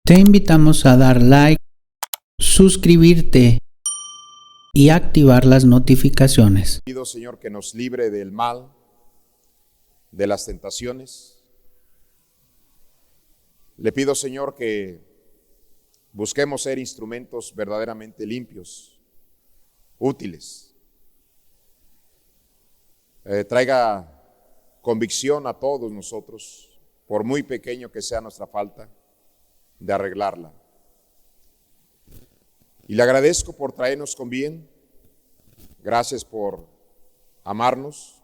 Te invitamos a dar like, suscribirte y activar las notificaciones. Pido, Señor, que nos libre del mal, de las tentaciones. Le pido, Señor, que busquemos ser instrumentos verdaderamente limpios, útiles. Traiga convicción a todos nosotros, por muy pequeño que sea nuestra falta, de arreglarla. Y le agradezco por traernos con bien. Gracias por amarnos,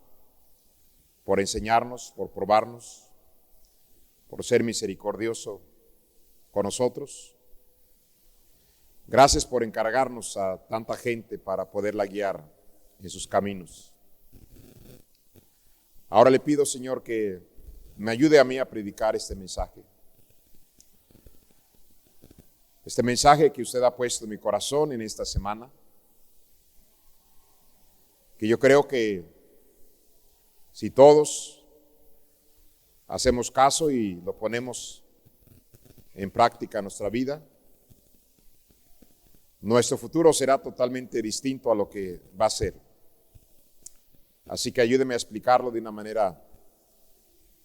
por enseñarnos, por probarnos, por ser misericordioso con nosotros. Gracias por encargarnos a tanta gente para poderla guiar en sus caminos. Ahora le pido, Señor, que me ayude a mí a predicar este mensaje. Este mensaje que usted ha puesto en mi corazón en esta semana, que yo creo que si todos hacemos caso y lo ponemos en práctica en nuestra vida, nuestro futuro será totalmente distinto a lo que va a ser. Así que ayúdeme a explicarlo de una manera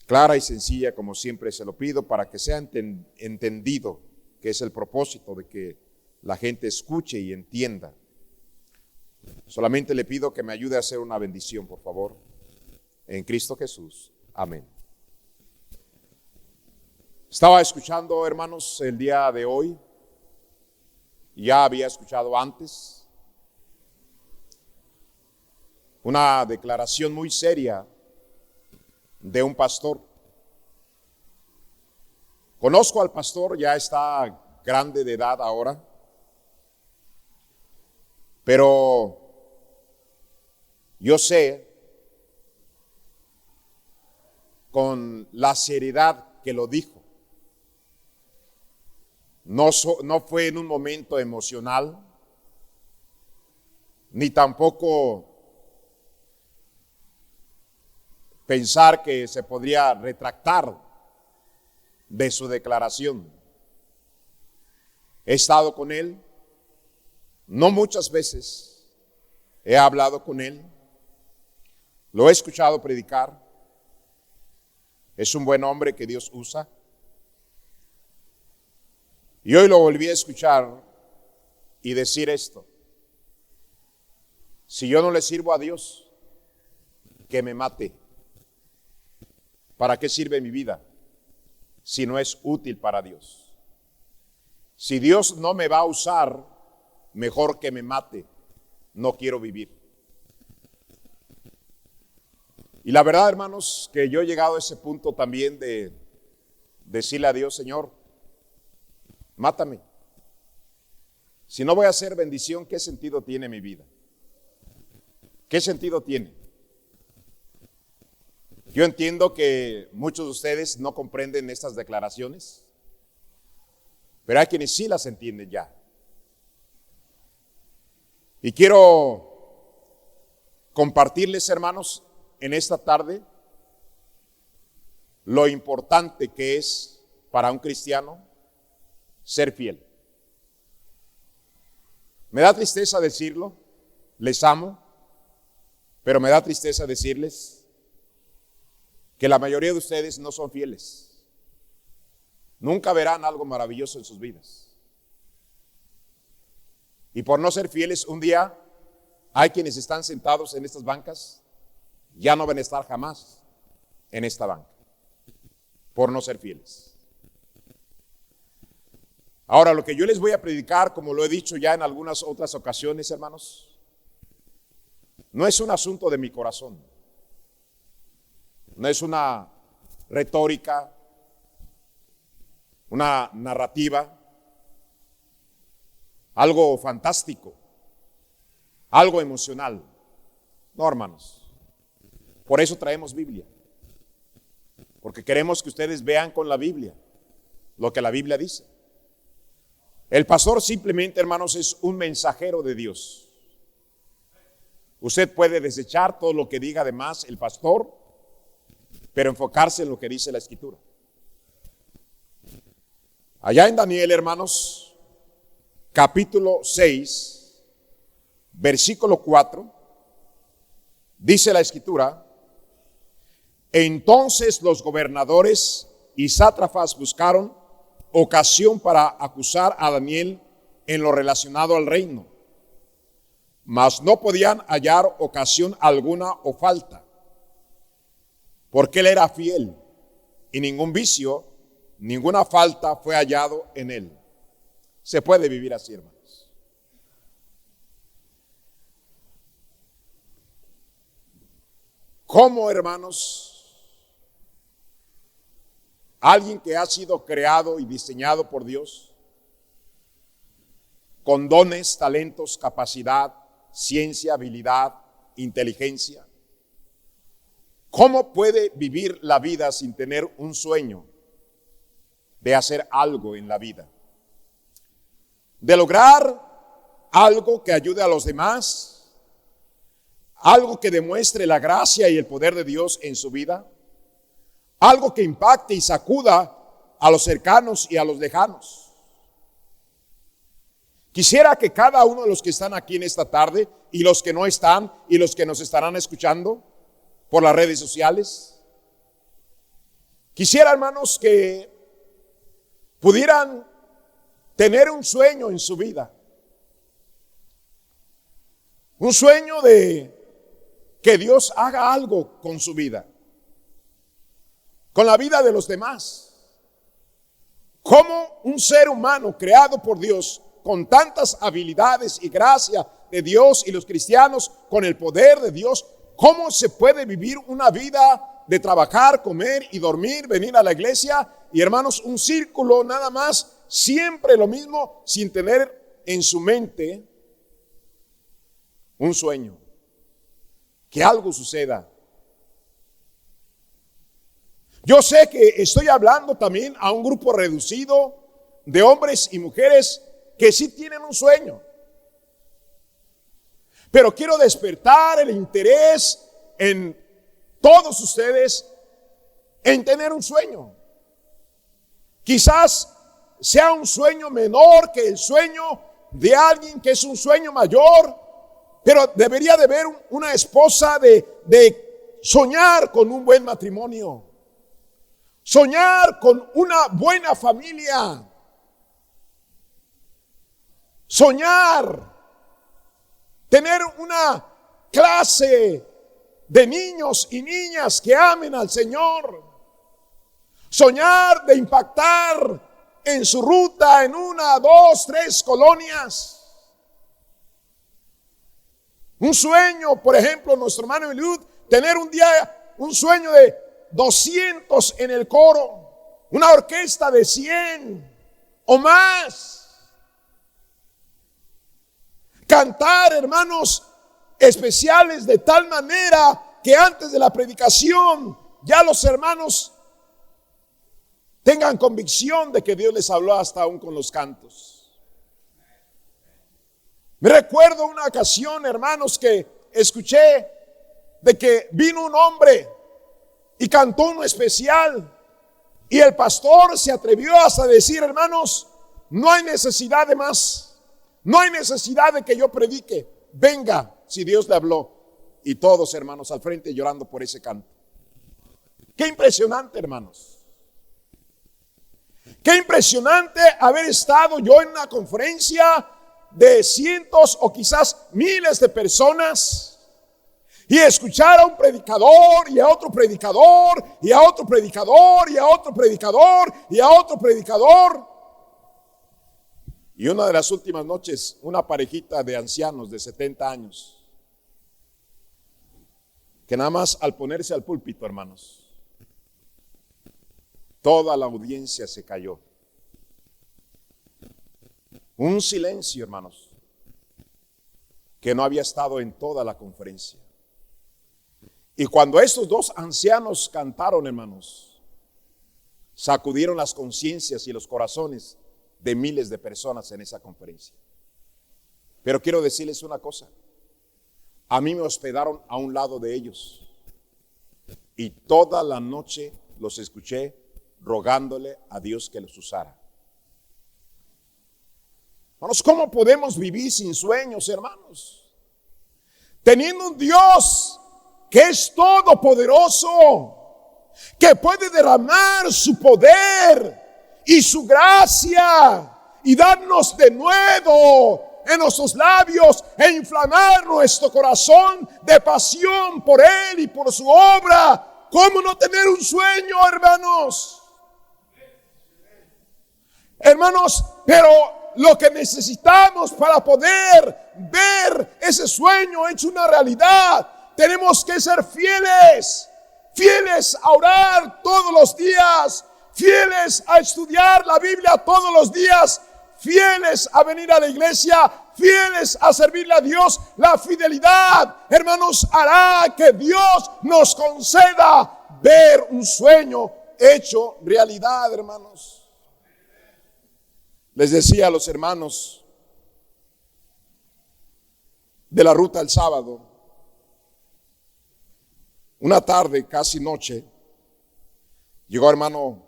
clara y sencilla, como siempre se lo pido, para que sea entendido, que es el propósito de que la gente escuche y entienda. Solamente le pido que me ayude a hacer una bendición, por favor, en Cristo Jesús. Amén. Estaba escuchando, hermanos, el día de hoy, ya había escuchado antes, una declaración muy seria de un pastor. Conozco al pastor, ya está grande de edad ahora, pero yo sé con la seriedad que lo dijo. No fue en un momento emocional, ni tampoco pensar que se podría retractar de su declaración. He estado con él, no muchas veces, he hablado con él, lo he escuchado predicar. Es un buen hombre que Dios usa. Y hoy lo volví a escuchar y decir esto: si yo no le sirvo a Dios, que me mate. ¿Para qué sirve mi vida si no es útil para Dios? Si Dios no me va a usar, mejor que me mate. No quiero vivir. Y la verdad, hermanos, que yo he llegado a ese punto también de decirle a Dios: Señor, mátame. Si no voy a hacer bendición, ¿qué sentido tiene mi vida? ¿Qué sentido tiene? Yo entiendo que muchos de ustedes no comprenden estas declaraciones, pero hay quienes sí las entienden ya. Y quiero compartirles, hermanos, en esta tarde lo importante que es para un cristiano ser fiel. Me da tristeza decirlo, les amo, pero me da tristeza decirles que la mayoría de ustedes no son fieles. Nunca verán algo maravilloso en sus vidas. Y por no ser fieles, un día hay quienes están sentados en estas bancas, ya no van a estar jamás en esta banca, por no ser fieles. Ahora, lo que yo les voy a predicar, como lo he dicho ya en algunas otras ocasiones, hermanos, no es un asunto de mi corazón. No es una retórica, una narrativa, algo fantástico, algo emocional. No, hermanos. Por eso traemos Biblia. Porque queremos que ustedes vean con la Biblia lo que la Biblia dice. El pastor simplemente, hermanos, es un mensajero de Dios. Usted puede desechar todo lo que diga además el pastor, pero enfocarse en lo que dice la Escritura. Allá en Daniel, hermanos, capítulo 6, versículo 4, dice la Escritura: entonces los gobernadores y sátrafas buscaron ocasión para acusar a Daniel en lo relacionado al reino, mas no podían hallar ocasión alguna o falta, porque él era fiel y ningún vicio, ninguna falta fue hallado en él. Se puede vivir así, hermanos. ¿Cómo, hermanos? Alguien que ha sido creado y diseñado por Dios, con dones, talentos, capacidad, ciencia, habilidad, inteligencia, ¿cómo puede vivir la vida sin tener un sueño de hacer algo en la vida? De lograr algo que ayude a los demás, algo que demuestre la gracia y el poder de Dios en su vida, algo que impacte y sacuda a los cercanos y a los lejanos. Quisiera que cada uno de los que están aquí en esta tarde, y los que no están, y los que nos estarán escuchando por las redes sociales, quisiera, hermanos, que pudieran tener un sueño en su vida. Un sueño de que Dios haga algo con su vida, con la vida de los demás. Como un ser humano creado por Dios, con tantas habilidades y gracia de Dios, y los cristianos con el poder de Dios, ¿cómo se puede vivir una vida de trabajar, comer y dormir, venir a la iglesia y, hermanos, un círculo nada más, siempre lo mismo, sin tener en su mente un sueño? Que algo suceda. Yo sé que estoy hablando también a un grupo reducido de hombres y mujeres que sí tienen un sueño, pero quiero despertar el interés en todos ustedes en tener un sueño. Quizás sea un sueño menor que el sueño de alguien que es un sueño mayor, pero debería de haber una esposa de soñar con un buen matrimonio, soñar con una buena familia, soñar, tener una clase de niños y niñas que amen al Señor, soñar de impactar en su ruta en 1, 2, 3 colonias. Un sueño, por ejemplo, nuestro hermano Eliud, tener un día un sueño de 200 en el coro, una orquesta de 100 o más. Cantar, hermanos, especiales de tal manera que antes de la predicación ya los hermanos tengan convicción de que Dios les habló hasta aún con los cantos. Me recuerdo una ocasión, hermanos, que escuché de que vino un hombre y cantó uno especial, y el pastor se atrevió hasta decir: hermanos, no hay necesidad de más, no hay necesidad de que yo predique, venga si Dios le habló. Y todos, hermanos, al frente llorando por ese canto. Qué impresionante, hermanos. Qué impresionante haber estado yo en una conferencia de cientos o quizás miles de personas y escuchar a un predicador y a otro predicador y a otro predicador y a otro predicador y a otro predicador. Y una de las últimas noches, una parejita de ancianos de 70 años que nada más al ponerse al púlpito, hermanos, toda la audiencia se cayó. Un silencio, hermanos, que no había estado en toda la conferencia. Y cuando estos dos ancianos cantaron, hermanos, sacudieron las conciencias y los corazones de miles de personas en esa conferencia. Pero quiero decirles una cosa: a mí me hospedaron a un lado de ellos y toda la noche los escuché rogándole a Dios que los usara. Hermanos, ¿cómo podemos vivir sin sueños, hermanos? Teniendo un Dios que es todopoderoso, que puede derramar su poder y su gracia y darnos de nuevo en nuestros labios e inflamar nuestro corazón de pasión por Él y por su obra. ¿Cómo no tener un sueño, hermanos? Hermanos, pero lo que necesitamos para poder ver ese sueño hecho una realidad, tenemos que ser fieles a orar todos los días, fieles a estudiar la Biblia todos los días, fieles a venir a la iglesia, fieles a servirle a Dios. La fidelidad, hermanos, hará que Dios nos conceda ver un sueño hecho realidad, hermanos. Les decía a los hermanos de la ruta el sábado, una tarde, casi noche, llegó hermano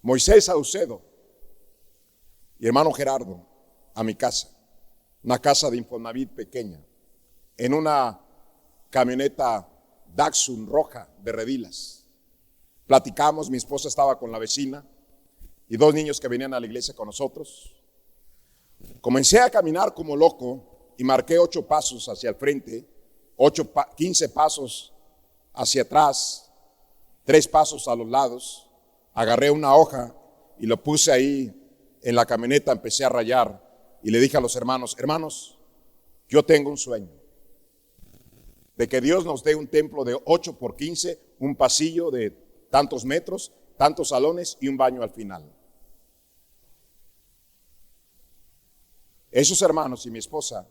Moisés Saucedo y hermano Gerardo a mi casa, una casa de Infonavit pequeña, en una camioneta Datsun roja de redilas. Platicamos, mi esposa estaba con la vecina y dos niños que venían a la iglesia con nosotros. Comencé a caminar como loco y marqué 8 pasos hacia el frente, 15 pasos hacia atrás, 3 pasos a los lados. Agarré una hoja y lo puse ahí en la camioneta, empecé a rayar y le dije a los hermanos, yo tengo un sueño de que Dios nos dé un templo de 8 por 15, un pasillo de tantos metros, tantos salones y un baño al final. Esos hermanos y mi esposa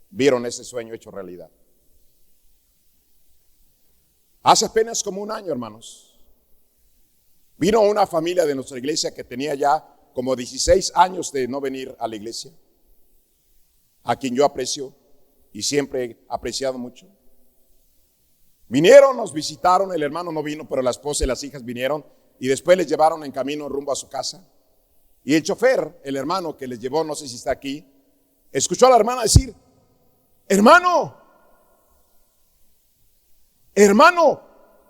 vieron ese sueño hecho realidad. Hace apenas como un año, hermanos, vino una familia de nuestra iglesia que tenía ya como 16 años de no venir a la iglesia, a quien yo aprecio y siempre he apreciado mucho. Vinieron, nos visitaron, el hermano no vino, pero la esposa y las hijas vinieron y después les llevaron en camino rumbo a su casa. Y el chofer, el hermano que les llevó, no sé si está aquí, escuchó a la hermana decir, hermano,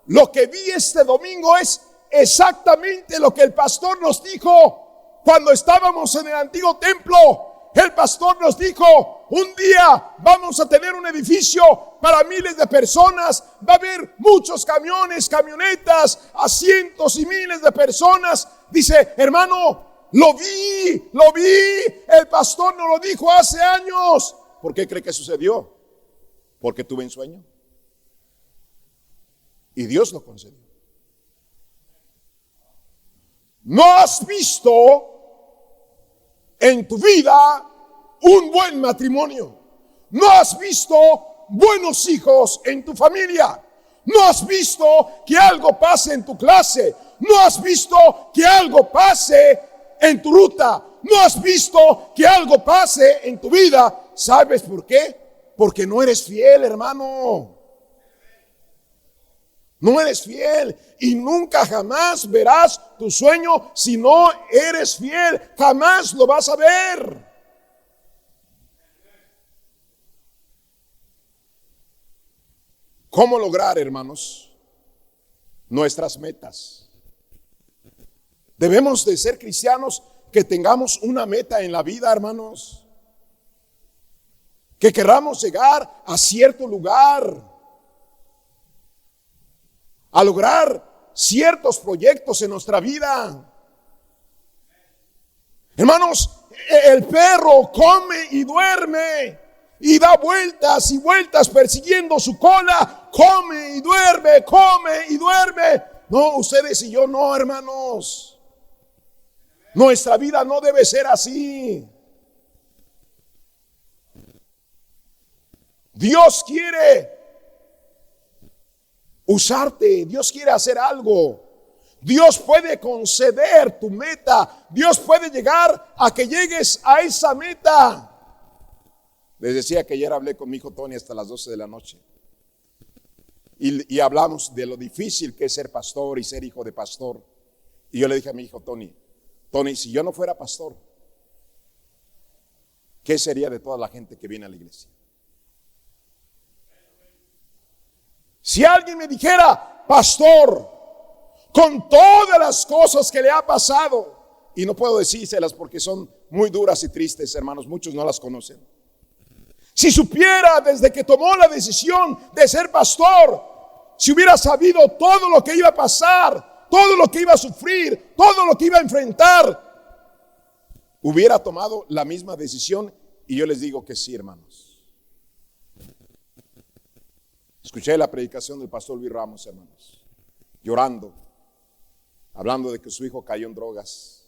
lo que vi este domingo es exactamente lo que el pastor nos dijo cuando estábamos en el antiguo templo. El pastor nos dijo, un día vamos a tener un edificio para miles de personas, va a haber muchos camiones, camionetas, asientos y miles de personas. Dice, hermano, lo vi, el pastor nos lo dijo hace años. ¿Por qué cree que sucedió? Porque tuve un sueño. Y Dios lo concedió. ¿No has visto en tu vida un buen matrimonio? ¿No has visto buenos hijos en tu familia? ¿No has visto que algo pase en tu clase? ¿No has visto que algo pase en tu ruta? ¿No has visto que algo pase en tu vida? ¿Sabes por qué? Porque no eres fiel, hermano. No eres fiel y nunca jamás verás tu sueño si no eres fiel. Jamás lo vas a ver. ¿Cómo lograr, hermanos, nuestras metas? Debemos de ser cristianos que tengamos una meta en la vida, hermanos. Que queramos llegar a cierto lugar, a lograr ciertos proyectos en nuestra vida. Hermanos, el perro come y duerme y da vueltas y vueltas persiguiendo su cola. Come y duerme, come y duerme. No, ustedes y yo no, hermanos. Nuestra vida no debe ser así. Dios quiere usarte, Dios quiere hacer algo. Dios puede conceder tu meta. Dios puede llegar a que llegues a esa meta. Les decía que ayer hablé con mi hijo Tony hasta las 12 de la noche. Y hablamos de lo difícil que es ser pastor y ser hijo de pastor. Y yo le dije a mi hijo Tony, si yo no fuera pastor, ¿qué sería de toda la gente que viene a la iglesia? Si alguien me dijera, pastor, con todas las cosas que le ha pasado, y no puedo decírselas porque son muy duras y tristes, hermanos, muchos no las conocen. Si supiera desde que tomó la decisión de ser pastor, si hubiera sabido todo lo que iba a pasar, todo lo que iba a sufrir, todo lo que iba a enfrentar, hubiera tomado la misma decisión. Y yo les digo que sí, hermanos. Escuché la predicación del pastor Luis Ramos, hermanos, llorando, hablando de que su hijo cayó en drogas.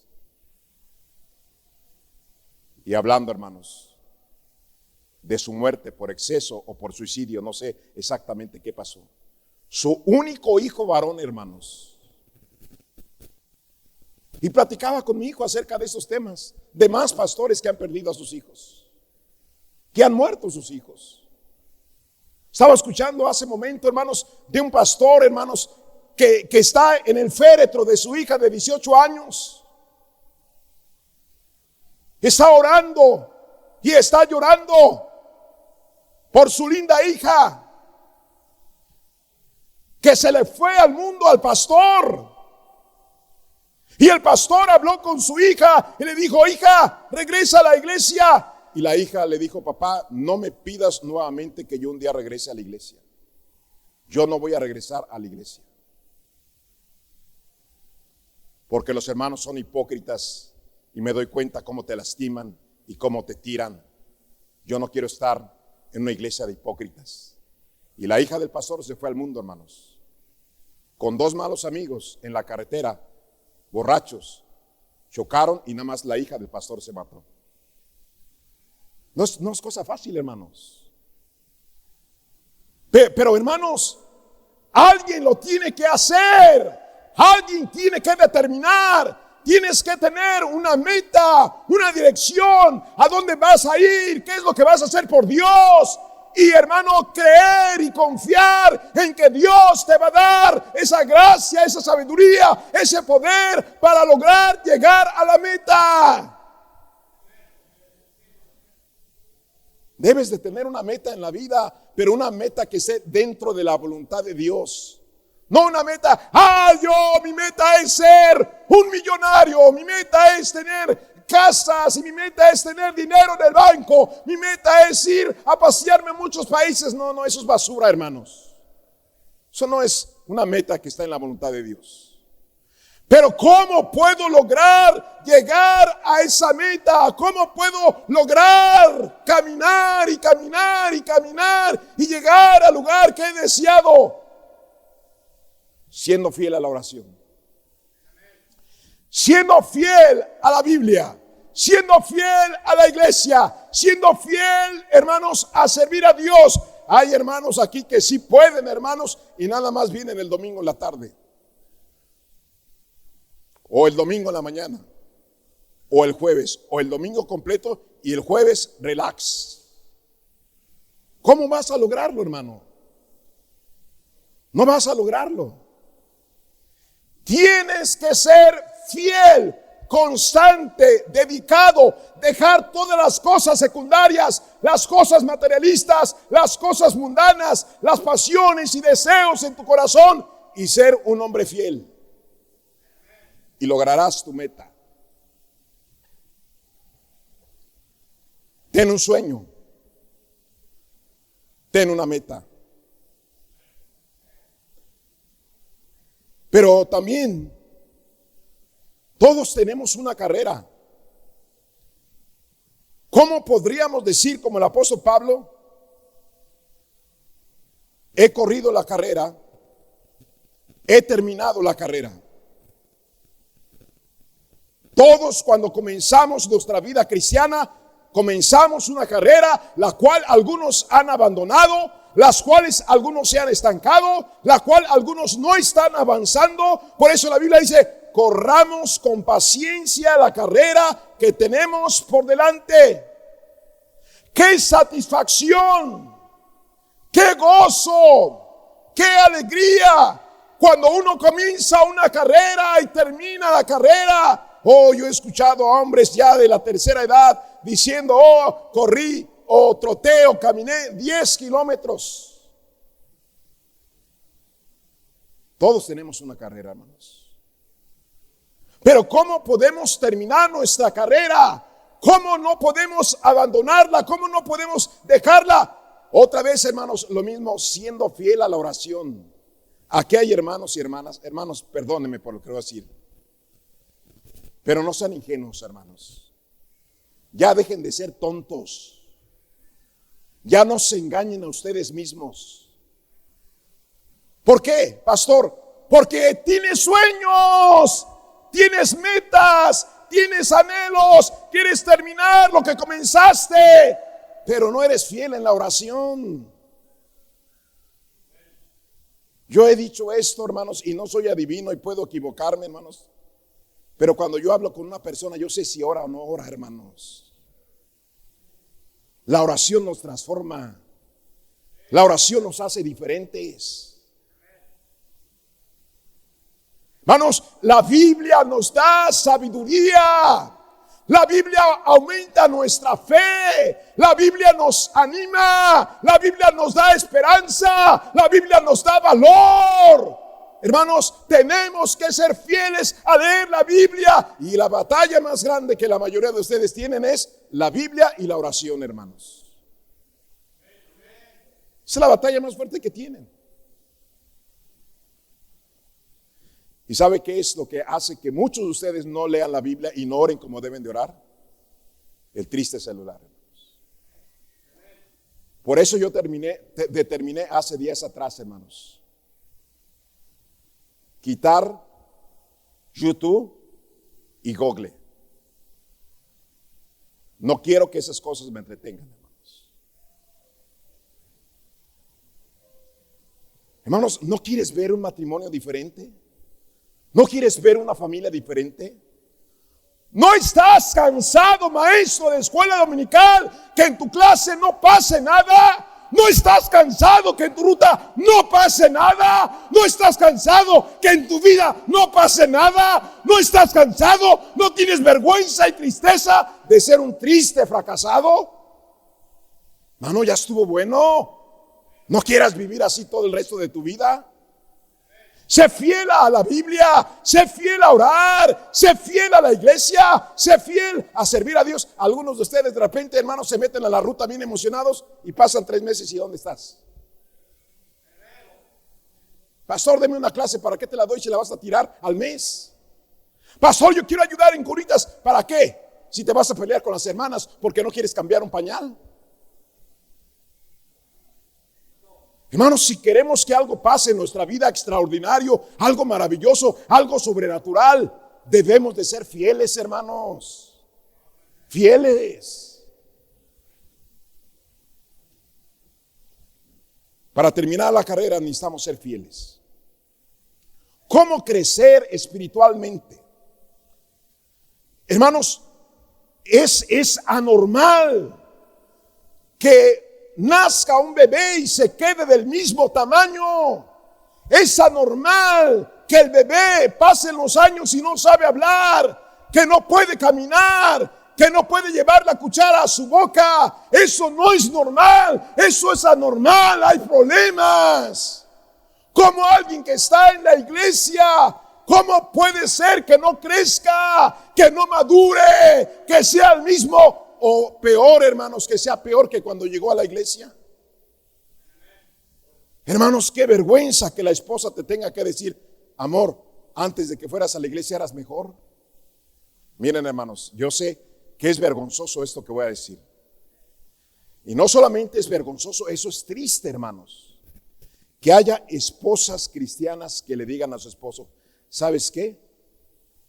Y hablando, hermanos, de su muerte por exceso o por suicidio, no sé exactamente qué pasó. Su único hijo varón, hermanos. Y platicaba con mi hijo acerca de esos temas, de más pastores que han perdido a sus hijos, que han muerto sus hijos. Estaba escuchando hace momento, hermanos, de un pastor, hermanos, que está en el féretro de su hija de 18 años. Está orando y está llorando por su linda hija que se le fue al mundo al pastor. Y el pastor habló con su hija y le dijo, hija, regresa a la iglesia. Y la hija le dijo, papá, no me pidas nuevamente que yo un día regrese a la iglesia. Yo no voy a regresar a la iglesia. Porque los hermanos son hipócritas y me doy cuenta cómo te lastiman y cómo te tiran. Yo no quiero estar en una iglesia de hipócritas. Y la hija del pastor se fue al mundo, hermanos, con dos malos amigos en la carretera, borrachos, chocaron y nada más la hija del pastor se mató. No es cosa fácil, hermanos. Pero hermanos, alguien lo tiene que hacer. Alguien tiene que determinar. Tienes que tener una meta, una dirección. ¿A dónde vas a ir? ¿Qué es lo que vas a hacer por Dios? Y hermano, creer y confiar en que Dios te va a dar esa gracia, esa sabiduría, ese poder para lograr llegar a la meta. Debes de tener una meta en la vida, pero una meta que esté dentro de la voluntad de Dios. No una meta, mi meta es ser un millonario, mi meta es tener casas y mi meta es tener dinero en el banco, mi meta es ir a pasearme en muchos países. No, eso es basura, hermanos. Eso no es una meta que está en la voluntad de Dios. Pero ¿cómo puedo lograr llegar a esa meta? ¿Cómo puedo lograr caminar y caminar y caminar y llegar al lugar que he deseado? Siendo fiel a la oración, siendo fiel a la Biblia, siendo fiel a la iglesia, siendo fiel, hermanos, a servir a Dios. Hay hermanos aquí que sí pueden, hermanos, y nada más vienen el domingo en la tarde, o el domingo en la mañana, o el jueves, o el domingo completo y el jueves relax. ¿Cómo vas a lograrlo, hermano? No vas a lograrlo. Tienes que ser fiel, constante, dedicado, dejar todas las cosas secundarias, las cosas materialistas, las cosas mundanas, las pasiones y deseos en tu corazón y ser un hombre fiel. Y lograrás tu meta. Ten un sueño. Ten una meta. Pero también todos tenemos una carrera. ¿Cómo podríamos decir, como el apóstol Pablo, he corrido la carrera, he terminado la carrera? Todos, cuando comenzamos nuestra vida cristiana, comenzamos una carrera, la cual algunos han abandonado, las cuales algunos se han estancado, la cual algunos no están avanzando. Por eso la Biblia dice, corramos con paciencia la carrera que tenemos por delante. ¡Qué satisfacción! ¡Qué gozo! ¡Qué alegría! Cuando uno comienza una carrera y termina la carrera. Oh, yo he escuchado a hombres ya de la tercera edad diciendo, oh, corrí o troté o caminé 10 kilómetros. Todos tenemos una carrera, hermanos. Pero ¿cómo podemos terminar nuestra carrera? ¿Cómo no podemos abandonarla? ¿Cómo no podemos dejarla? Otra vez, hermanos, lo mismo, siendo fiel a la oración. Aquí hay hermanos y hermanas. Hermanos, perdónenme por lo que voy a decir, pero no sean ingenuos, hermanos. Ya dejen de ser tontos. Ya no se engañen a ustedes mismos. ¿Por qué, pastor? Porque tienes sueños, tienes metas, tienes anhelos, quieres terminar lo que comenzaste, pero no eres fiel en la oración. Yo he dicho esto, hermanos, y no soy adivino y puedo equivocarme, hermanos, pero cuando yo hablo con una persona, yo sé si ora o no ora, hermanos. La oración nos transforma. La oración nos hace diferentes. Hermanos, la Biblia nos da sabiduría. La Biblia aumenta nuestra fe. La Biblia nos anima. La Biblia nos da esperanza. La Biblia nos da valor. Hermanos, tenemos que ser fieles a leer la Biblia. Y la batalla más grande que la mayoría de ustedes tienen es la Biblia y la oración, hermanos. Esa es la batalla más fuerte que tienen. ¿Y sabe qué es lo que hace que muchos de ustedes no lean la Biblia y no oren como deben de orar? El triste celular. Por eso yo determiné hace días atrás, hermanos, quitar YouTube y Google. No quiero que esas cosas me entretengan, hermanos. Hermanos, ¿no quieres ver un matrimonio diferente? ¿No quieres ver una familia diferente? ¿No estás cansado, maestro de escuela dominical, que en tu clase no pase nada? ¿No estás cansado que en tu ruta no pase nada? ¿No estás cansado que en tu vida no pase nada? ¿No estás cansado? ¿No tienes vergüenza y tristeza de ser un triste fracasado? Mano, ya estuvo bueno. ¿No quieras vivir así todo el resto de tu vida? Sé fiel a la Biblia, sé fiel a orar, sé fiel a la iglesia, sé fiel a servir a Dios. Algunos de ustedes de repente, hermanos, se meten a la ruta bien emocionados y pasan 3 meses y ¿dónde estás? Pastor, deme una clase, ¿para qué te la doy si la vas a tirar al mes? Pastor, yo quiero ayudar en curitas, ¿para qué? Si te vas a pelear con las hermanas porque no quieres cambiar un pañal. Hermanos, si queremos que algo pase en nuestra vida extraordinario, algo maravilloso, algo sobrenatural, debemos de ser fieles, hermanos. Fieles. Para terminar la carrera necesitamos ser fieles. ¿Cómo crecer espiritualmente? Hermanos, es anormal que nazca un bebé y se quede del mismo tamaño. Es anormal que el bebé pase los años y no sabe hablar, que no puede caminar, que no puede llevar la cuchara a su boca. Eso no es normal, eso es anormal, hay problemas. Como alguien que está en la iglesia, ¿cómo puede ser que no crezca, que no madure, que sea el mismo? O peor, hermanos, que sea peor que cuando llegó a la iglesia. Hermanos, qué vergüenza que la esposa te tenga que decir: amor, antes de que fueras a la iglesia eras mejor. Miren, hermanos, yo sé que es vergonzoso esto que voy a decir. Y no solamente es vergonzoso, eso es triste, hermanos. Que haya esposas cristianas que le digan a su esposo: ¿sabes qué?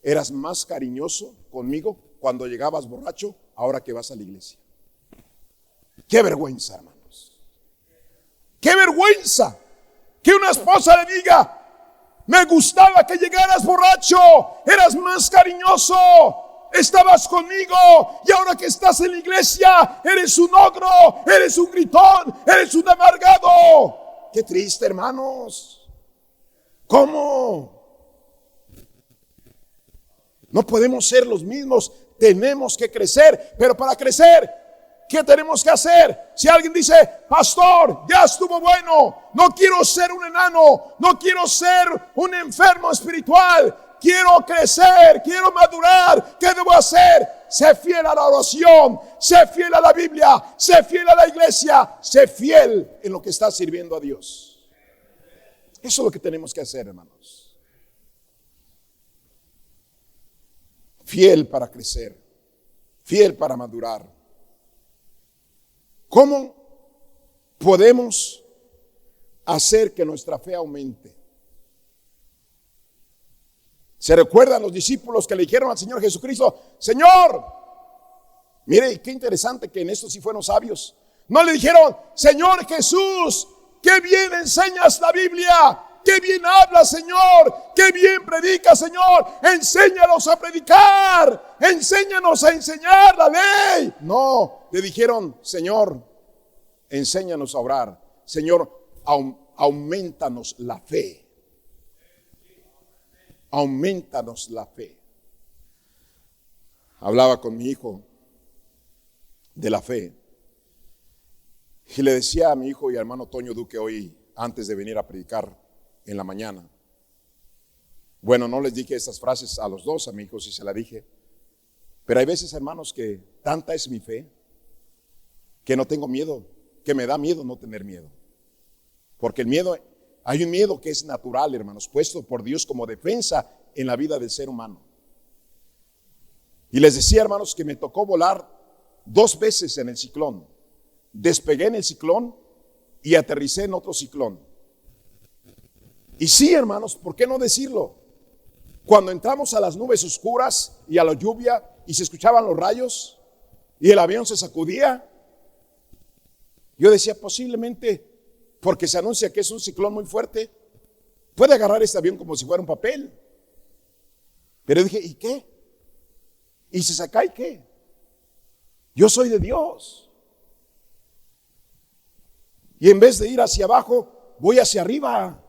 Eras más cariñoso conmigo cuando llegabas borracho, ahora que vas a la iglesia. Qué vergüenza, hermanos. Qué vergüenza que una esposa le diga: me gustaba que llegaras borracho, eras más cariñoso, estabas conmigo, y ahora que estás en la iglesia eres un ogro, eres un gritón, eres un amargado. Qué triste, hermanos. ¿Cómo? No podemos ser los mismos. tenemos que crecer. Pero para crecer, ¿qué tenemos que hacer? Si alguien dice, pastor, ya estuvo bueno, no quiero ser un enano, no quiero ser un enfermo espiritual, quiero crecer, quiero madurar, ¿qué debo hacer? Sé fiel a la oración, sé fiel a la Biblia, sé fiel a la iglesia, sé fiel en lo que está sirviendo a Dios. Eso es lo que tenemos que hacer, hermanos. Fiel para crecer, fiel para madurar. ¿Cómo podemos hacer que nuestra fe aumente? ¿Se recuerdan los discípulos que le dijeron al Señor Jesucristo, Señor? Mire, qué interesante que en esto sí fueron sabios. No le dijeron, Señor Jesús, qué bien enseñas la Biblia, qué bien hablas, Señor, qué bien predicas, Señor, enséñanos a predicar, enséñanos a enseñar la ley. No, le dijeron, Señor, enséñanos a orar, Señor, aumentanos la fe. Aumentanos la fe. Hablaba con mi hijo de la fe y le decía a mi hijo y hermano Toño Duque hoy, antes de venir a predicar en la mañana. Bueno, no les dije estas frases a los dos, a mi hijo sí se la dije, pero hay veces, hermanos, que tanta es mi fe que no tengo miedo, que me da miedo no tener miedo. Porque el miedo, hay un miedo que es natural, hermanos, puesto por Dios como defensa en la vida del ser humano. Y les decía, hermanos, que me tocó volar 2 veces en el ciclón. Despegué en el ciclón y aterricé en otro ciclón. Y sí, hermanos, ¿por qué no decirlo? Cuando entramos a las nubes oscuras y a la lluvia y se escuchaban los rayos y el avión se sacudía, yo decía, posiblemente porque se anuncia que es un ciclón muy fuerte, puede agarrar este avión como si fuera un papel. Pero dije, ¿y qué? ¿Y si se cae qué? Yo soy de Dios. Y en vez de ir hacia abajo, voy hacia arriba.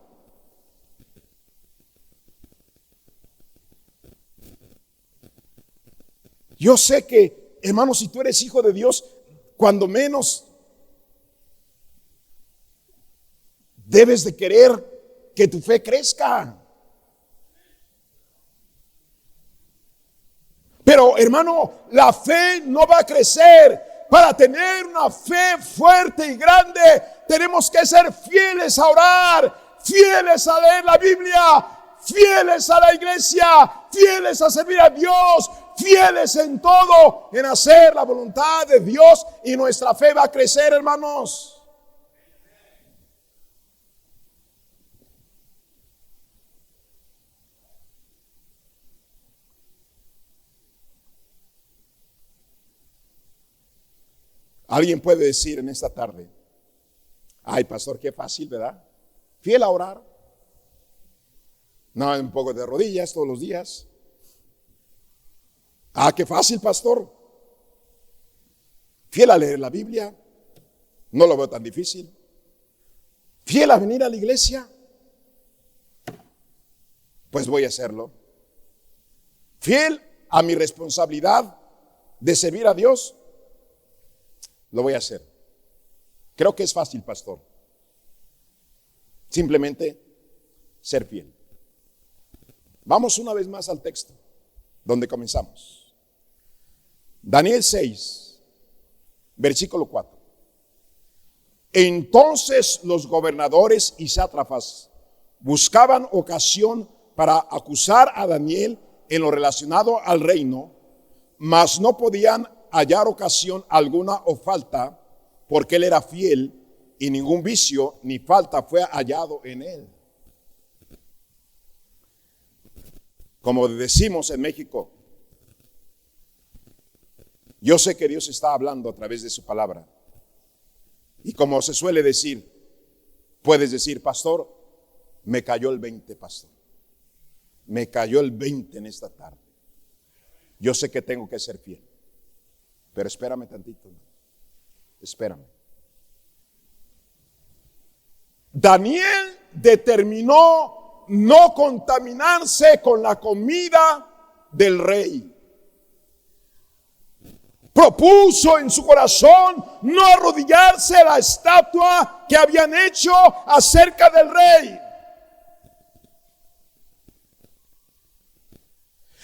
Yo sé que, hermano, si tú eres hijo de Dios, cuando menos debes de querer que tu fe crezca. Pero, hermano, la fe no va a crecer. Para tener una fe fuerte y grande, tenemos que ser fieles a orar, fieles a leer la Biblia, fieles a la iglesia, fieles a servir a Dios, fieles en todo, en hacer la voluntad de Dios, y nuestra fe va a crecer, hermanos. Alguien puede decir en esta tarde, ay, pastor, qué fácil, ¿verdad? Fiel a orar. No, un poco de rodillas todos los días. Ah, qué fácil, pastor. Fiel a leer la Biblia. No lo veo tan difícil. Fiel a venir a la iglesia. Pues voy a hacerlo. Fiel a mi responsabilidad de servir a Dios. Lo voy a hacer. Creo que es fácil, pastor. Simplemente ser fiel. Vamos una vez más al texto donde comenzamos. Daniel 6, versículo 4. Entonces los gobernadores y sátrapas buscaban ocasión para acusar a Daniel en lo relacionado al reino, mas no podían hallar ocasión alguna o falta, porque él era fiel y ningún vicio ni falta fue hallado en él. Como decimos en México, yo sé que Dios está hablando a través de su palabra. Y como se suele decir, puedes decir, pastor, me cayó el 20, pastor. Me cayó el 20 en esta tarde. Yo sé que tengo que ser fiel. Pero espérame tantito. Espérame. Daniel determinó no contaminarse con la comida del rey. propuso en su corazón no arrodillarse a la estatua que habían hecho acerca del rey.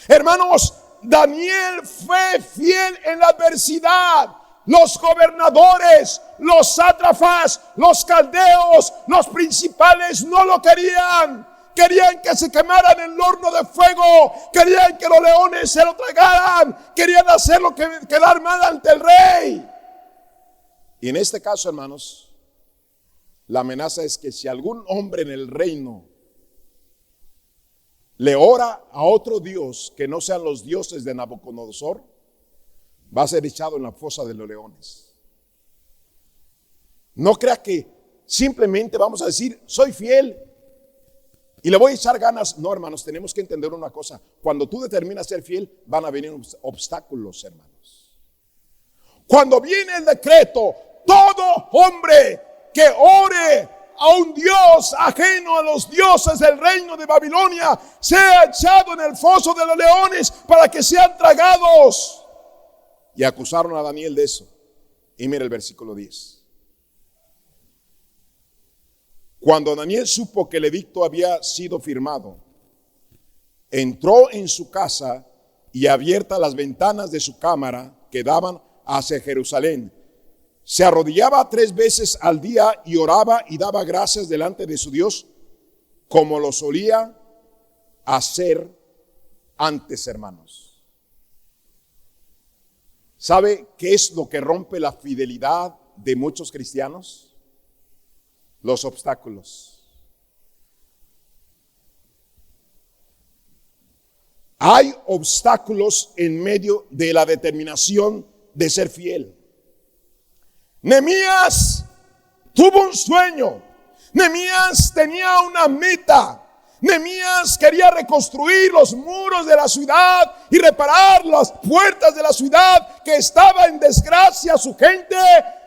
Hermanos, Daniel fue fiel en la adversidad. Los gobernadores, los sátrapas, los caldeos, los principales no lo querían. Querían que se quemara en el horno de fuego. Querían que los leones se lo tragaran. Querían hacerlo quedar mal ante el rey. Y en este caso, hermanos, la amenaza es que si algún hombre en el reino le ora a otro Dios que no sean los dioses de Nabucodonosor, va a ser echado en la fosa de los leones. No crea que simplemente vamos a decir, soy fiel y le voy a echar ganas. No, hermanos, tenemos que entender una cosa. Cuando tú determinas ser fiel, van a venir obstáculos, hermanos. Cuando viene el decreto, todo hombre que ore a un Dios ajeno a los dioses del reino de Babilonia sea echado en el foso de los leones para que sean tragados. Y acusaron a Daniel de eso. Y mira el versículo 10. Cuando Daniel supo que el edicto había sido firmado, entró en su casa y abiertas las ventanas de su cámara que daban hacia Jerusalén, se arrodillaba 3 veces al día y oraba y daba gracias delante de su Dios, como lo solía hacer antes, hermanos. ¿Sabe qué es lo que rompe la fidelidad de muchos cristianos? Los obstáculos. Hay obstáculos en medio de la determinación de ser fiel. Nehemías tuvo un sueño. Nehemías tenía una meta. Nehemías quería reconstruir los muros de la ciudad y reparar las puertas de la ciudad que estaba en desgracia su gente.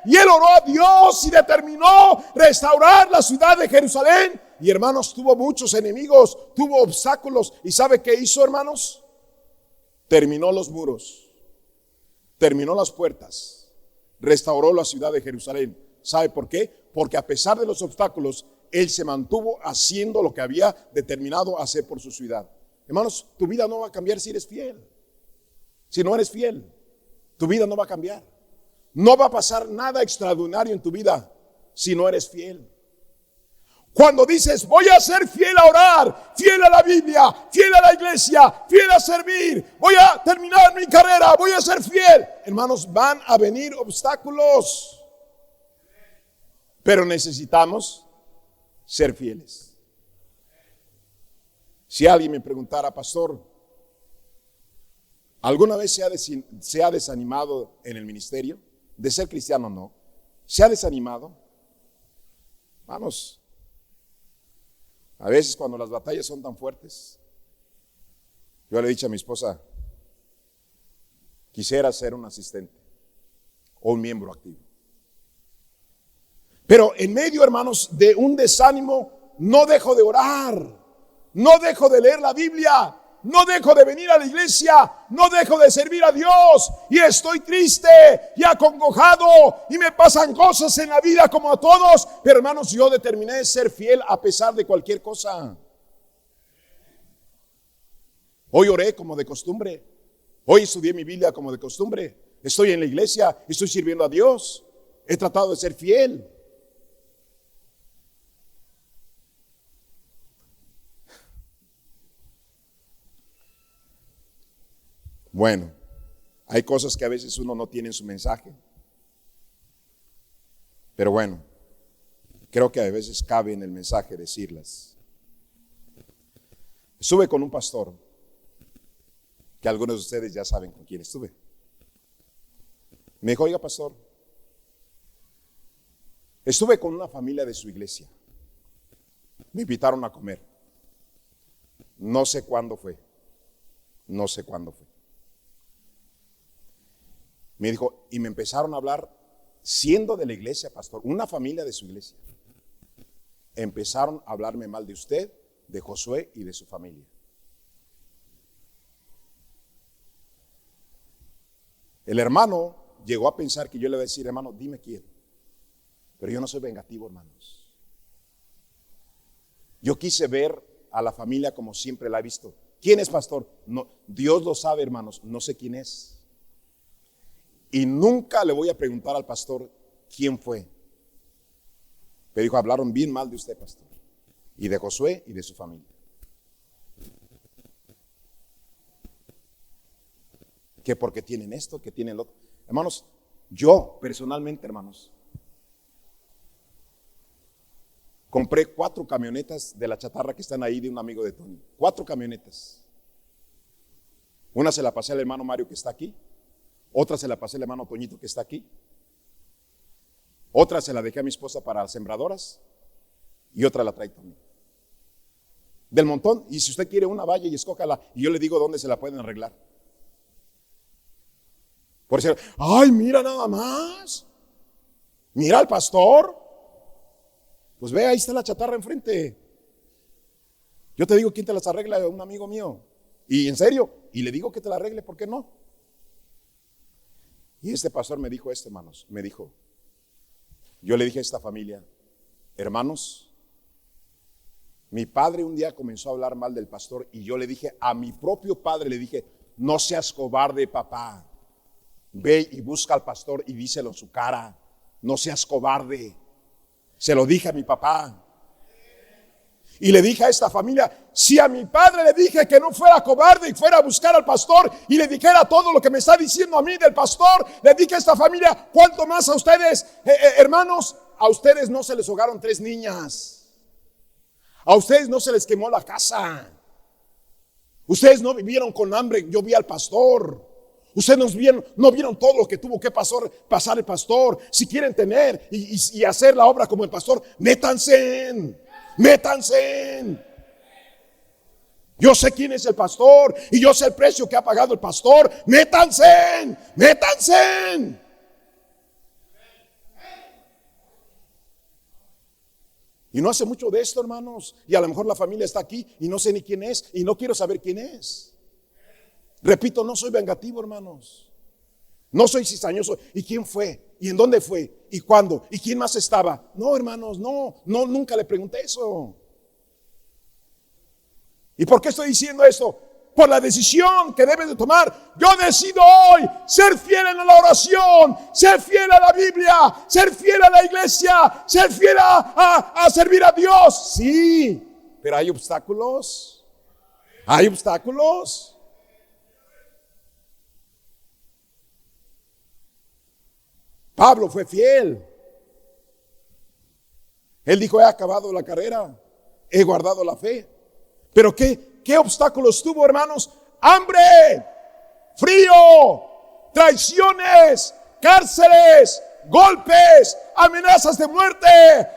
Y él oró a Dios y determinó restaurar la ciudad de Jerusalén. Y hermanos, tuvo muchos enemigos, tuvo obstáculos. ¿Y sabe qué hizo, hermanos? Terminó los muros, terminó las puertas, restauró la ciudad de Jerusalén. ¿Sabe por qué? Porque a pesar de los obstáculos, él se mantuvo haciendo lo que había determinado hacer por su ciudad. Hermanos, tu vida no va a cambiar si eres fiel. Si no eres fiel, tu vida no va a cambiar. No va a pasar nada extraordinario en tu vida si no eres fiel. Cuando dices, voy a ser fiel a orar, fiel a la Biblia, fiel a la iglesia, fiel a servir, voy a terminar mi carrera, voy a ser fiel. Hermanos, van a venir obstáculos. Pero necesitamos ser fieles. Si alguien me preguntara, pastor, ¿alguna vez se ha desanimado en el ministerio? De ser cristiano, no. ¿Se ha desanimado? Vamos. A veces cuando las batallas son tan fuertes, yo le he dicho a mi esposa, quisiera ser un asistente o un miembro activo. Pero en medio, hermanos, de un desánimo, no dejo de orar, no dejo de leer la Biblia, no dejo de venir a la iglesia, no dejo de servir a Dios. Y estoy triste y acongojado y me pasan cosas en la vida como a todos. Pero hermanos, yo determiné ser fiel a pesar de cualquier cosa. Hoy oré como de costumbre. Hoy estudié mi Biblia como de costumbre. Estoy en la iglesia, estoy sirviendo a Dios. He tratado de ser fiel. Bueno, hay cosas que a veces uno no tiene en su mensaje. Pero bueno, creo que a veces cabe en el mensaje decirlas. Estuve con un pastor, que algunos de ustedes ya saben con quién estuve. Me dijo, oiga pastor, estuve con una familia de su iglesia. Me invitaron a comer. No sé cuándo fue. Me dijo, y me empezaron a hablar, siendo de la iglesia, pastor, una familia de su iglesia. Empezaron a hablarme mal de usted, de Josué y de su familia. El hermano llegó a pensar que yo le iba a decir, hermano, dime quién. Pero yo no soy vengativo, hermanos. Yo quise ver a la familia como siempre la he visto. ¿Quién es pastor? No, Dios lo sabe, hermanos, no sé quién es. Y nunca le voy a preguntar al pastor quién fue. Pero dijo, hablaron bien mal de usted, pastor. Y de Josué y de su familia. Que porque tienen esto, que tienen lo otro. Hermanos, yo personalmente, hermanos, compré 4 camionetas de la chatarra que están ahí de un amigo de Tony. 4 camionetas. Una se la pasé al hermano Mario que está aquí. Otra se la pasé al hermano Toñito que está aquí. Otra se la dejé a mi esposa para las sembradoras. Y otra la trae Tony. Del montón. Y si usted quiere una, vaya y escójala. Y yo le digo dónde se la pueden arreglar. Por decir, ay, mira nada más. Mira al pastor. Pues ve, ahí está la chatarra enfrente. Yo te digo quién te las arregla, un amigo mío. Y en serio, y le digo que te la arregle, ¿por qué no? Y este pastor me dijo esto, hermanos. Me dijo, yo le dije a esta familia, hermanos, mi padre un día comenzó a hablar mal del pastor y yo le dije a mi propio padre, le dije, no seas cobarde, papá. Ve y busca al pastor y díselo en su cara. No seas cobarde. Se lo dije a mi papá. Y le dije a esta familia, si a mi padre le dije que no fuera cobarde y fuera a buscar al pastor y le dijera todo lo que me está diciendo a mí del pastor, le dije a esta familia, ¿cuánto más a ustedes, hermanos? A ustedes no se les ahogaron 3 niñas. A ustedes no se les quemó la casa. Ustedes no vivieron con hambre. Yo vi al pastor. Ustedes no vieron todo lo que tuvo que pasar el pastor. Si quieren tener y hacer la obra como el pastor, métanse. Yo sé quién es el pastor y yo sé el precio que ha pagado el pastor. Métanse. Y no hace mucho de esto, hermanos. Y a lo mejor la familia está aquí y no sé ni quién es y no quiero saber quién es. Repito, no soy vengativo, hermanos. No soy cizañoso. ¿Y quién fue? ¿Y en dónde fue? ¿Y cuándo? ¿Y quién más estaba? No, hermanos, no, nunca le pregunté eso. ¿Y por qué estoy diciendo esto? Por la decisión que debes de tomar. Yo decido hoy ser fiel en la oración, ser fiel a la Biblia, ser fiel a la iglesia, ser fiel a servir a Dios. Sí, pero hay obstáculos. Hay obstáculos. Pablo fue fiel. Él dijo, he acabado la carrera, he guardado la fe. Pero ¿qué obstáculos tuvo, hermanos? Hambre, frío, traiciones, cárceles, golpes, amenazas de muerte,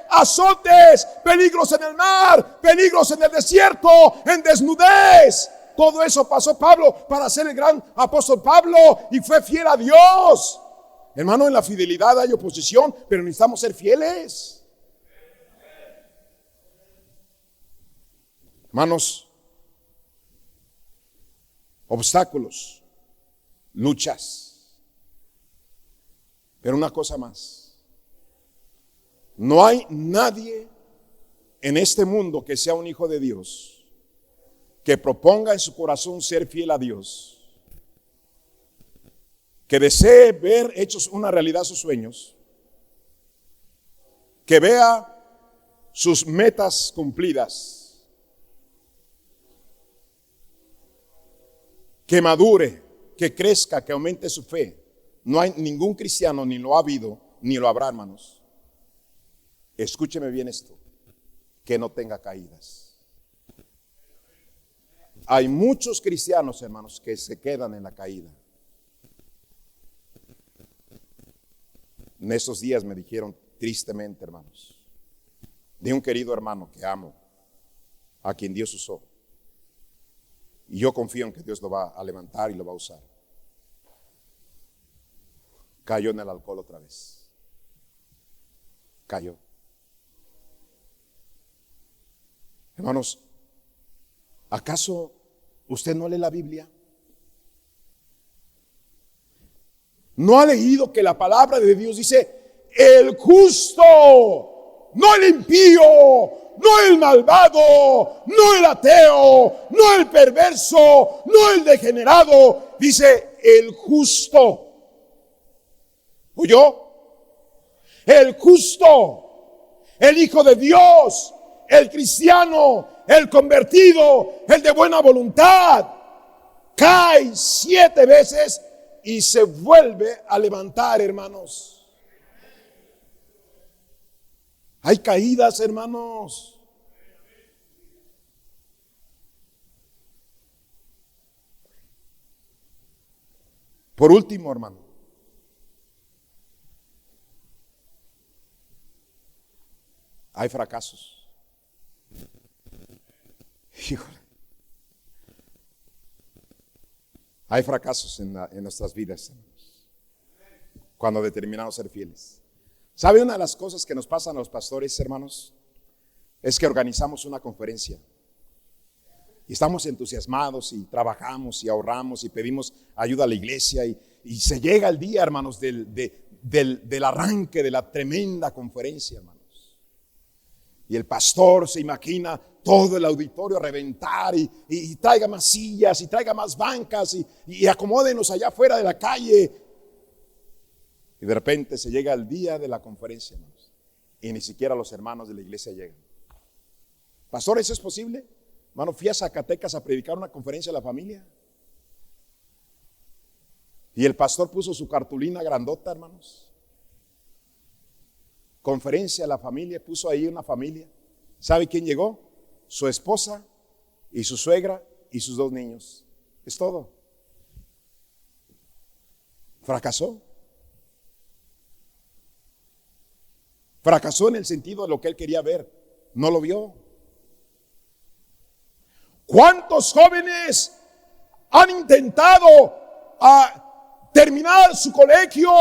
azotes, peligros en el mar, peligros en el desierto, en desnudez. Todo eso pasó Pablo para ser el gran apóstol Pablo y fue fiel a Dios. Hermano, en la fidelidad hay oposición, pero necesitamos ser fieles. Hermanos, obstáculos, luchas. Pero una cosa más. No hay nadie en este mundo que sea un hijo de Dios que proponga en su corazón ser fiel a Dios, que desee ver hechos una realidad sus sueños, que vea sus metas cumplidas, que madure, que crezca, que aumente su fe. No hay ningún cristiano, ni lo ha habido, ni lo habrá, hermanos. Escúcheme bien esto, que no tenga caídas. Hay muchos cristianos, hermanos, que se quedan en la caída. En estos días me dijeron tristemente, hermanos, de un querido hermano que amo, a quien Dios usó. Y yo confío en que Dios lo va a levantar y lo va a usar. Cayó en el alcohol otra vez. Cayó. Hermanos, ¿acaso usted no lee la Biblia? ¿No ha leído que la palabra de Dios dice, el justo, no el impío, no el malvado, no el ateo, no el perverso, no el degenerado, dice el justo? ¿Oyó? El justo, el Hijo de Dios, el cristiano, el convertido, el de buena voluntad, cae 7 veces y se vuelve a levantar, hermanos. Hay caídas, hermanos. Por último, hermano, hay fracasos. Híjole. Hay fracasos en nuestras vidas, hermanos, cuando determinamos ser fieles. ¿Sabe una de las cosas que nos pasan a los pastores, hermanos? Es que organizamos una conferencia y estamos entusiasmados y trabajamos y ahorramos y pedimos ayuda a la iglesia y se llega el día, hermanos, del arranque de la tremenda conferencia, hermanos. Y el pastor se imagina todo el auditorio a reventar y traiga más sillas y traiga más bancas y acomódenos allá afuera de la calle. Y de repente se llega el día de la conferencia, hermanos, y ni siquiera los hermanos de la iglesia llegan. Pastor, ¿eso es posible? Hermano, fui a Zacatecas a predicar una conferencia a la familia. Y el pastor puso su cartulina grandota, hermanos. Conferencia a la familia, puso ahí una familia. ¿Sabe quién llegó? Su esposa y su suegra y sus 2 niños. Es todo. Fracasó. Fracasó en el sentido de lo que él quería ver. No lo vio. ¿Cuántos jóvenes han intentado terminar su colegio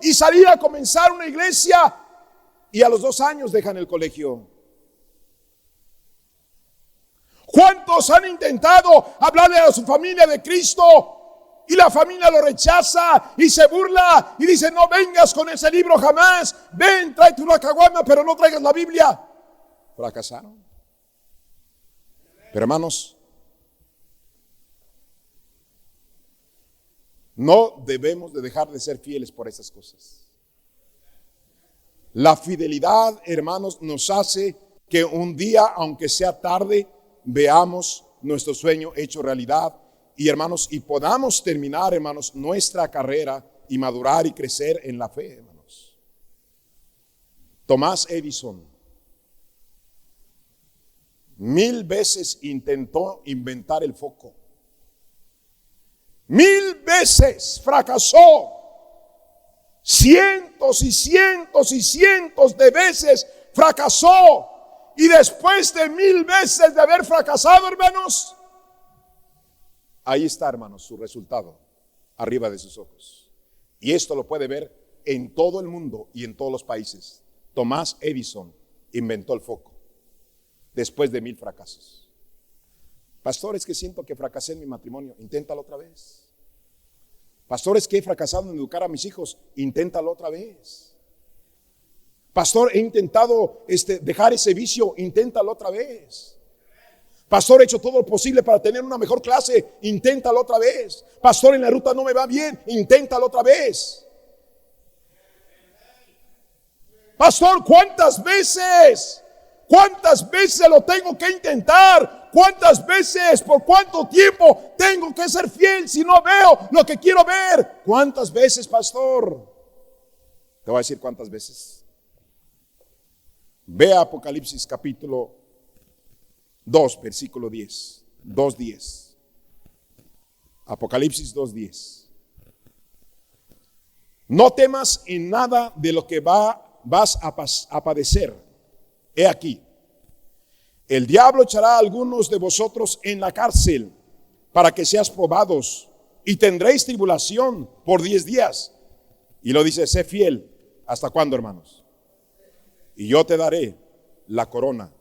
y salir a comenzar una iglesia y a los 2 años dejan el colegio? ¿Cuántos han intentado hablarle a su familia de Cristo y la familia lo rechaza y se burla y dice, no vengas con ese libro jamás, ven, tráete una caguama, pero no traigas la Biblia? Fracasaron. Pero hermanos, no debemos de dejar de ser fieles por esas cosas. La fidelidad, hermanos, nos hace que un día, aunque sea tarde, veamos nuestro sueño hecho realidad y, hermanos, y podamos terminar, hermanos, nuestra carrera y madurar y crecer en la fe, hermanos. Thomas Edison 1000 veces intentó inventar el foco. 1000 veces fracasó. Cientos y cientos y cientos de veces fracasó. Y después de 1000 veces de haber fracasado, hermanos, ahí está, hermanos, su resultado arriba de sus ojos. Y esto lo puede ver en todo el mundo y en todos los países. Thomas Edison inventó el foco después de 1000 fracasos. Pastor, es que siento que fracasé en mi matrimonio. Inténtalo otra vez. Pastor, es que he fracasado en educar a mis hijos. Inténtalo otra vez. Pastor, he intentado dejar ese vicio. Inténtalo otra vez. Pastor, he hecho todo lo posible para tener una mejor clase. Inténtalo otra vez. Pastor, en la ruta no me va bien. Inténtalo otra vez. Pastor, ¿cuántas veces? ¿Cuántas veces lo tengo que intentar? ¿Cuántas veces? ¿Por cuánto tiempo tengo que ser fiel si no veo lo que quiero ver? ¿Cuántas veces, pastor? Te voy a decir cuántas veces. Ve a Apocalipsis capítulo 2, versículo 10. 2:10. Apocalipsis 2:10. No temas en nada de lo que vas a padecer. He aquí, el diablo echará a algunos de vosotros en la cárcel para que seas probados y tendréis tribulación por 10 días. Y lo dice, sé fiel. ¿Hasta cuándo, hermanos? Y yo te daré la corona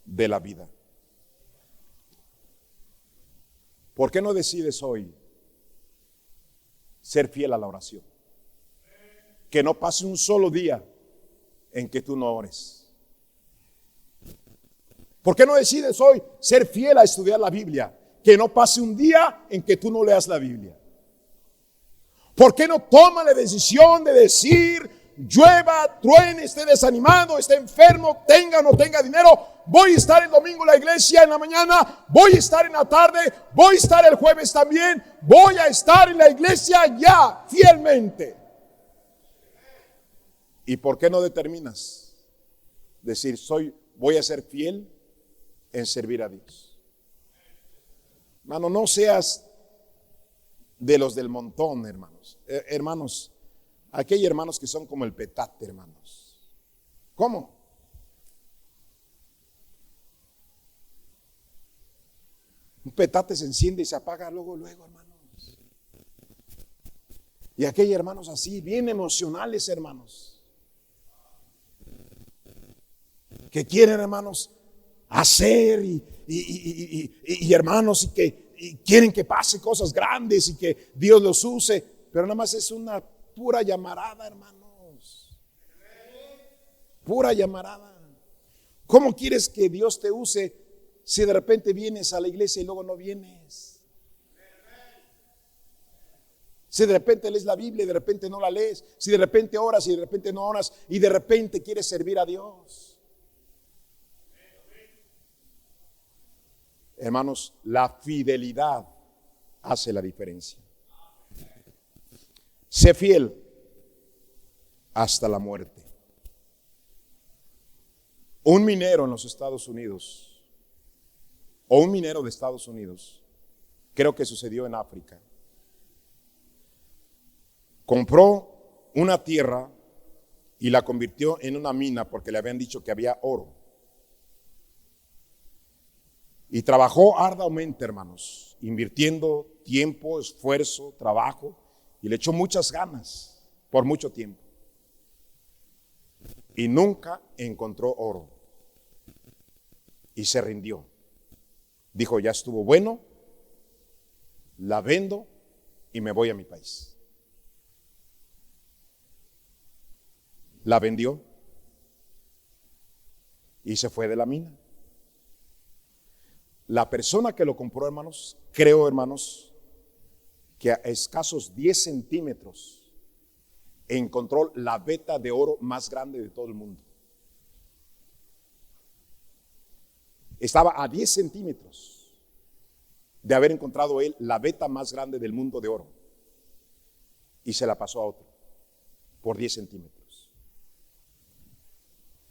de la vida. ¿Por qué no decides hoy ser fiel a la oración? que no pase un solo día en que tú no ores. ¿Por qué no decides hoy ser fiel a estudiar la Biblia? Que no pase un día en que tú no leas la Biblia. ¿Por qué no tomas la decisión de decir, llueva, truene, esté desanimado, esté enfermo, tenga o no tenga dinero, voy a estar el domingo en la iglesia en la mañana, voy a estar en la tarde, voy a estar el jueves también, voy a estar en la iglesia ya, fielmente? ¿Y por qué no determinas decir, voy a ser fiel en servir a Dios? Hermano, no seas de los del montón, hermanos. Hermanos, aquí hay hermanos que son como el petate, hermanos. ¿Cómo? Un petate se enciende y se apaga luego, hermanos. Y aquí hay hermanos así, bien emocionales, hermanos, que quieren, hermanos, hacer y hermanos, y quieren que pase cosas grandes y que Dios los use, pero nada más es una pura llamarada, hermanos. Pura llamarada. ¿Cómo quieres que Dios te use si de repente vienes a la iglesia y luego no vienes? Si de repente lees la Biblia y de repente no la lees, si de repente oras y de repente no oras, y de repente quieres servir a Dios. Hermanos, la fidelidad hace la diferencia. Sé fiel hasta la muerte. Un minero en los Estados Unidos, o un minero de Estados Unidos, creo que sucedió en África, compró una tierra y la convirtió en una mina porque le habían dicho que había oro. Y trabajó arduamente, hermanos, invirtiendo tiempo, esfuerzo, trabajo, y le echó muchas ganas por mucho tiempo. Y nunca encontró oro. Y se rindió. Dijo, ya estuvo bueno, la vendo y me voy a mi país. La vendió y se fue de la mina. La persona que lo compró, hermanos, creo, hermanos, que a escasos 10 centímetros encontró la veta de oro más grande de todo el mundo. Estaba a 10 centímetros de haber encontrado él la veta más grande del mundo de oro. Y se la pasó a otro por 10 centímetros.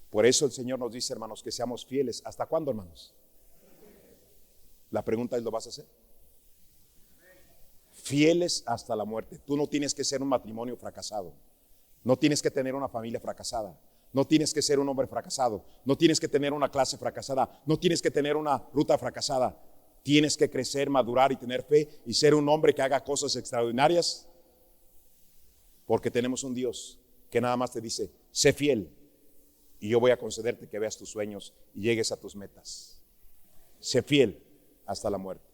Por eso el Señor nos dice, hermanos, que seamos fieles. ¿Hasta cuándo, hermanos? La pregunta es, ¿lo vas a hacer? Fieles hasta la muerte. Tú no tienes que ser un matrimonio fracasado. No tienes que tener una familia fracasada. No tienes que ser un hombre fracasado. No tienes que tener una clase fracasada. No tienes que tener una ruta fracasada. Tienes que crecer, madurar y tener fe y ser un hombre que haga cosas extraordinarias. Porque tenemos un Dios que nada más te dice, sé fiel y yo voy a concederte que veas tus sueños y llegues a tus metas. Sé fiel hasta la muerte.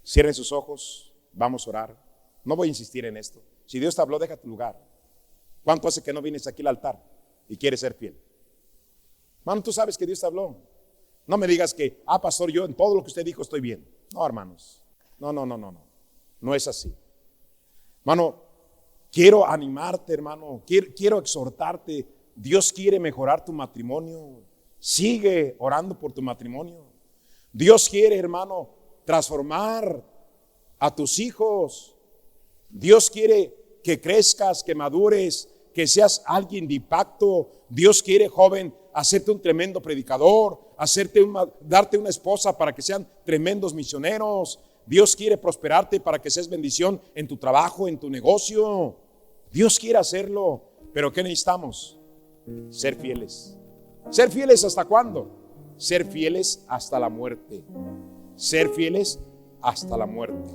Cierren sus ojos, vamos a orar. No voy a insistir en esto. Si Dios te habló, deja tu lugar. ¿Cuánto hace que no vienes aquí al altar y quieres ser fiel? Hermano, tú sabes que Dios te habló. No me digas que, pastor, yo en todo lo que usted dijo estoy bien. No, hermanos. No. No es así. Hermano, quiero animarte, hermano. Quiero exhortarte. Dios quiere mejorar tu matrimonio. Sigue orando por tu matrimonio. Dios quiere, hermano, transformar a tus hijos. Dios quiere que crezcas, que madures, que seas alguien de impacto. Dios quiere, joven, hacerte un tremendo predicador, darte una esposa para que sean tremendos misioneros. Dios quiere prosperarte para que seas bendición en tu trabajo, en tu negocio. Dios quiere hacerlo, pero ¿qué necesitamos? Ser fieles. ¿Ser fieles hasta cuándo? Ser fieles hasta la muerte. Ser fieles hasta la muerte.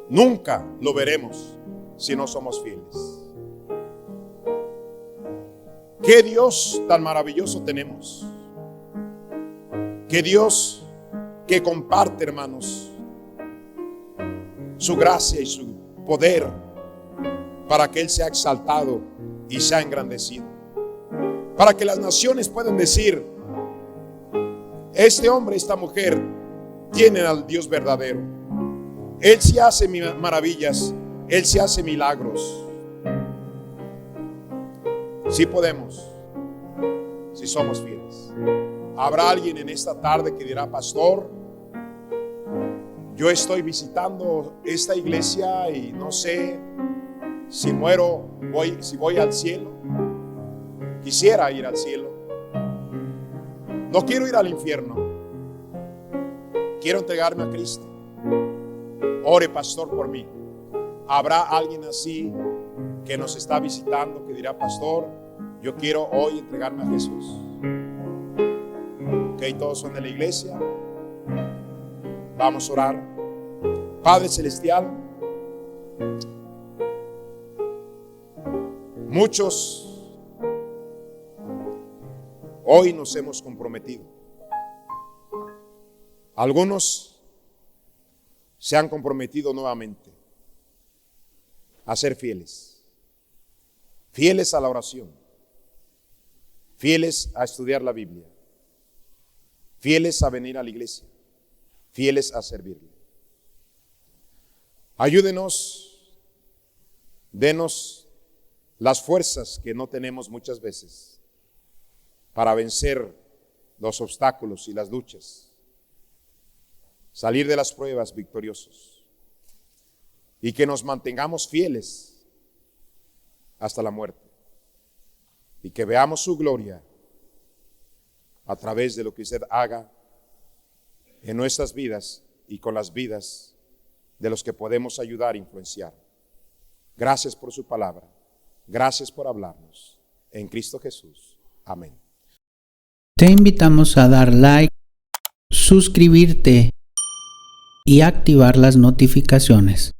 Nunca lo veremos si no somos fieles. ¿Qué Dios tan maravilloso tenemos? ¿Qué Dios que comparte, hermanos, su gracia y su poder para que Él sea exaltado y sea engrandecido. Para que las naciones puedan decir: este hombre, esta mujer tienen al Dios verdadero. Él sí hace maravillas, Él sí hace milagros. Sí podemos, si somos fieles. Habrá alguien en esta tarde que dirá: pastor, yo estoy visitando esta iglesia y no sé si muero, si voy al cielo. Quisiera ir al cielo. No quiero ir al infierno. Quiero entregarme a Cristo. Ore, pastor, por mí. Habrá alguien así que nos está visitando que dirá: pastor, yo quiero hoy entregarme a Jesús. Ok, todos son de la iglesia. Vamos a orar. Padre Celestial, muchos hoy nos hemos comprometido. Algunos se han comprometido nuevamente a ser fieles. Fieles a la oración. Fieles a estudiar la Biblia. Fieles a venir a la iglesia. Fieles a servirle. Ayúdenos, denos las fuerzas que no tenemos muchas veces para vencer los obstáculos y las luchas, salir de las pruebas victoriosos y que nos mantengamos fieles hasta la muerte y que veamos su gloria a través de lo que usted haga en nuestras vidas y con las vidas de los que podemos ayudar e influenciar. Gracias por su palabra. Gracias por hablarnos. En Cristo Jesús. Amén. Te invitamos a dar like, suscribirte y activar las notificaciones.